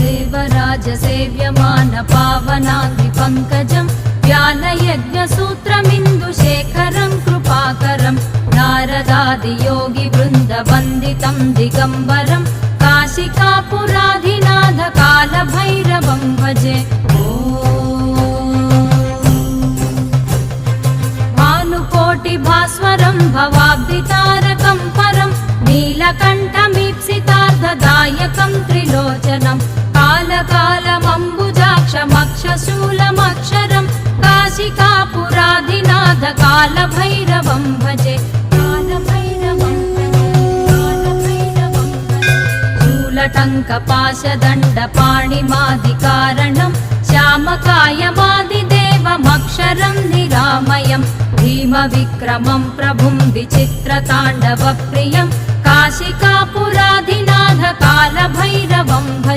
देवराजसेव्यमान पावनाग्निपङ्कजं ज्ञानयज्ञसूत्रमिन्दुशेखरं कृपाकरं नारदादियोगिवृन्दवन्दितं दिगम्बरं काशिकापुराधिनाथ कालभैरवं भजे। भानुकोटिभास्वरं भवाब्धितारकं परं नीलकण्ठमीप्सितार्थदायकं त्रिलोचनं कालकालमम्बुजाक्षमक्षशूलमक्षरं काशिकापुराधिनाथ कालभैरवं भजे। शूलटङ्कपाशदण्डपाणिमादिकारणं श्यामकायमादिदेवमक्षरं निरामयं भीमविक्रमं प्रभुं विचित्रताण्डवप्रियं काशिकापुराधिनाथ कालभैरवं भजे।